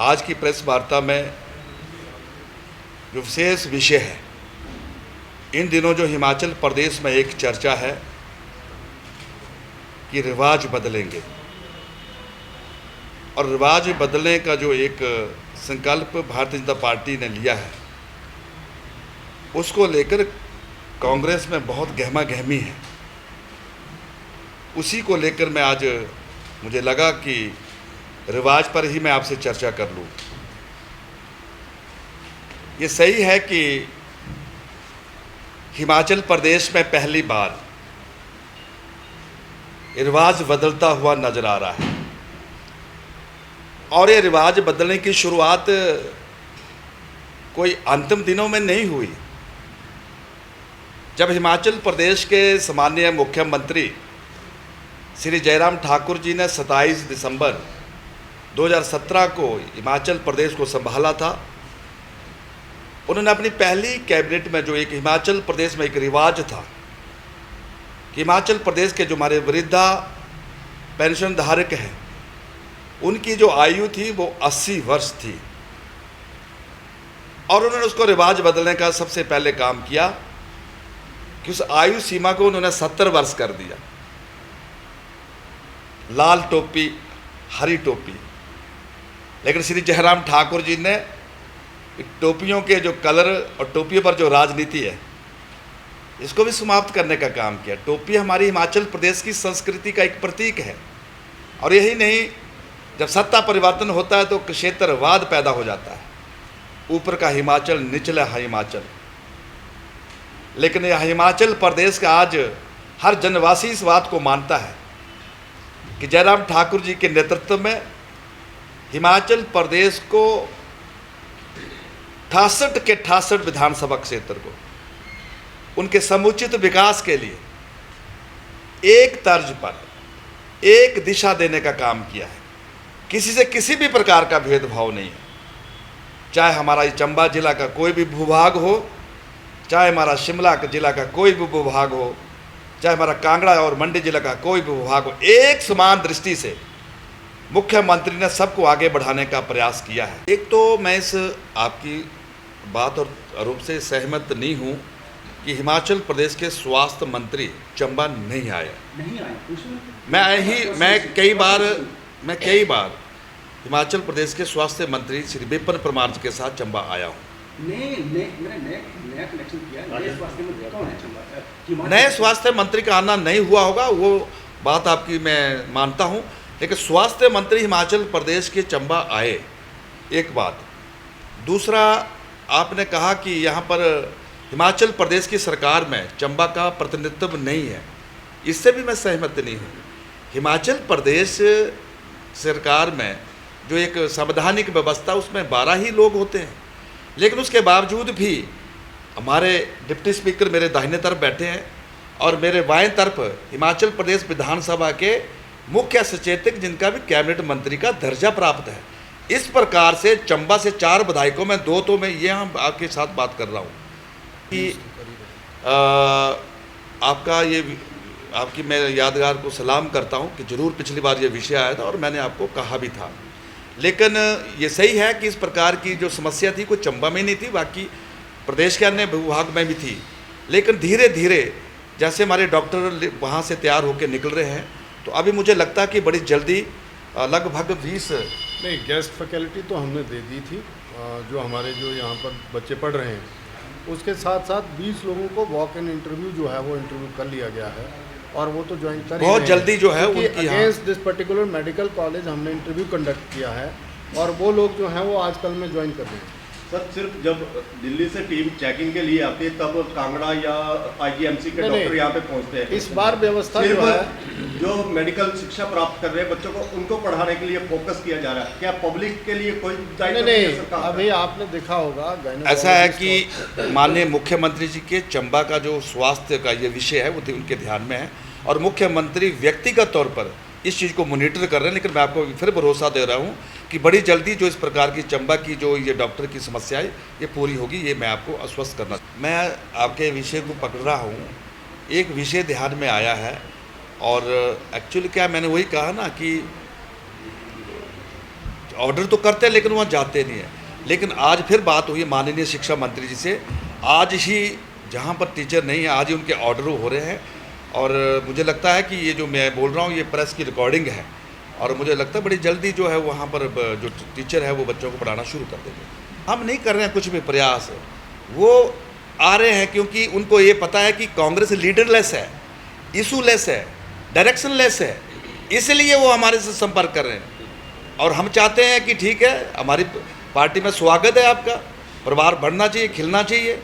आज की प्रेस वार्ता में जो विशेष विषय है, इन दिनों जो हिमाचल प्रदेश में एक चर्चा है कि रिवाज बदलेंगे, और रिवाज बदलने का जो एक संकल्प भारतीय जनता पार्टी ने लिया है, उसको लेकर कांग्रेस में बहुत गहमा गहमी है। उसी को लेकर मैं आज मुझे लगा कि रिवाज पर ही मैं आपसे चर्चा कर लूँ। ये सही है कि हिमाचल प्रदेश में पहली बार रिवाज बदलता हुआ नजर आ रहा है, और ये रिवाज बदलने की शुरुआत कोई अंतिम दिनों में नहीं हुई। जब हिमाचल प्रदेश के सम्माननीय मुख्यमंत्री श्री जयराम ठाकुर जी ने 27 दिसंबर 2017 को हिमाचल प्रदेश को संभाला था, उन्होंने अपनी पहली कैबिनेट में जो एक हिमाचल प्रदेश में एक रिवाज था कि हिमाचल प्रदेश के जो हमारे वृद्धा पेंशन धारक हैं, उनकी जो आयु थी वो 80 वर्ष थी, और उन्होंने उसको रिवाज बदलने का सबसे पहले काम किया कि उस आयु सीमा को उन्होंने 70 वर्ष कर दिया। लाल टोपी, हरी टोपी। लेकिन श्री जयराम ठाकुर जी ने टोपियों के जो कलर और टोपियों पर जो राजनीति है, इसको भी समाप्त करने का काम किया। टोपी हमारी हिमाचल प्रदेश की संस्कृति का एक प्रतीक है, और यही नहीं, जब सत्ता परिवर्तन होता है तो क्षेत्रवाद पैदा हो जाता है, ऊपर का हिमाचल, निचला हिमाचल। लेकिन यह हिमाचल प्रदेश का आज हर जनवासी इस बात को मानता है कि जयराम ठाकुर जी के नेतृत्व में हिमाचल प्रदेश को 68 के 68 विधानसभा क्षेत्र को उनके समुचित विकास के लिए एक तर्ज पर एक दिशा देने का काम किया है। किसी से किसी भी प्रकार का भेदभाव नहीं है, चाहे हमारा चंबा जिला का कोई भी भूभाग हो, चाहे हमारा शिमला का जिला का कोई भी भूभाग हो, चाहे हमारा कांगड़ा और मंडी जिला का कोई भी विभाग हो, एक समान दृष्टि से मुख्यमंत्री ने सबको आगे बढ़ाने का प्रयास किया है। एक तो मैं इस आपकी बात और रूप से सहमत नहीं हूँ कि हिमाचल प्रदेश के स्वास्थ्य मंत्री चंबा नहीं आए। मैं कई बार हिमाचल प्रदेश के स्वास्थ्य मंत्री श्री विपिन परमार जी के साथ चंबा आया हूँ। नए स्वास्थ्य मंत्री का आना नहीं हुआ होगा, वो बात आपकी मैं मानता हूं, लेकिन स्वास्थ्य मंत्री हिमाचल प्रदेश के चंबा आए, एक बात। दूसरा, आपने कहा कि यहां पर हिमाचल प्रदेश की सरकार में चंबा का प्रतिनिधित्व नहीं है, इससे भी मैं सहमत नहीं हूं। हिमाचल प्रदेश सरकार में जो एक संवैधानिक व्यवस्था, उसमें 12 ही लोग होते हैं, लेकिन उसके बावजूद भी हमारे डिप्टी स्पीकर मेरे दाहिने तरफ बैठे हैं, और मेरे बाएं तरफ हिमाचल प्रदेश विधानसभा के मुख्य सचेतक, जिनका भी कैबिनेट मंत्री का दर्जा प्राप्त है। इस प्रकार से चंबा से 4 विधायकों में 2 तो मैं ये हम आपके साथ बात कर रहा हूँ कि आपकी मैं यादगार को सलाम करता हूँ कि ज़रूर पिछली बार ये विषय आया था और मैंने आपको कहा भी था। लेकिन ये सही है कि इस प्रकार की जो समस्या थी कोई चंबा में नहीं थी, बाकी प्रदेश के अन्य विभाग में भी थी। लेकिन धीरे धीरे जैसे हमारे डॉक्टर वहाँ से तैयार होकर निकल रहे हैं, तो अभी मुझे लगता है कि बड़ी जल्दी लगभग 20 नहीं गेस्ट फैकल्टी तो हमने दे दी थी, जो हमारे जो यहाँ पर बच्चे पढ़ रहे हैं, उसके साथ साथ 20 लोगों को वॉक इन इंटरव्यू जो है वो इंटरव्यू कर लिया गया है, और वो तो ज्वाइन कर बहुत जल्दी जो है उनकी against this particular medical college हमने इंटरव्यू कंडक्ट किया है, और वो लोग जो हैं वो आजकल में ज्वाइन कर रहे हैं। सर, सिर्फ जब दिल्ली से टीम चेकिंग के लिए आती है तब कांगड़ा या आईजीएमसी के डॉक्टर यहाँ पे पहुँचते हैं। इस बार व्यवस्था जो है, जो मेडिकल शिक्षा प्राप्त कर रहे हैं बच्चों को, उनको पढ़ाने के लिए फोकस किया जा रहा है। क्या पब्लिक के लिए कोई नहीं? अभी आपने देखा होगा, ऐसा है कि माननीय मुख्यमंत्री जी के चंबा का जो स्वास्थ्य का ये विषय है वो उनके ध्यान में है, और मुख्यमंत्री व्यक्तिगत तौर पर इस चीज़ को मॉनिटर कर रहे हैं। लेकिन मैं आपको फिर भरोसा दे रहा हूँ कि बड़ी जल्दी जो इस प्रकार की चंबा की जो ये डॉक्टर की समस्या है ये पूरी होगी, ये मैं आपको आश्वस्त करना। मैं आपके विषय को पकड़ रहा हूँ, एक विषय ध्यान में आया है, और एक्चुअली क्या मैंने वही कहा ना कि ऑर्डर तो करते हैं लेकिन वहाँ जाते नहीं हैं। लेकिन आज फिर बात हुई माननीय शिक्षा मंत्री जी से, आज ही जहाँ पर टीचर नहीं है आज ही उनके ऑर्डर हो रहे हैं। और मुझे लगता है कि ये जो मैं बोल रहा हूँ ये प्रेस की रिकॉर्डिंग है, और मुझे लगता है बड़ी जल्दी जो है वहाँ पर जो टीचर है वो बच्चों को पढ़ाना शुरू कर देंगे। हम नहीं कर रहे हैं कुछ भी प्रयास, वो आ रहे हैं क्योंकि उनको ये पता है कि कांग्रेस लीडरलेस है, इशूलेस है, डायरेक्शनलेस है, इसलिए वो हमारे से संपर्क कर रहे हैं। और हम चाहते हैं कि ठीक है, हमारी पार्टी में स्वागत है आपका, परिवार बढ़ना चाहिए, खिलना चाहिए,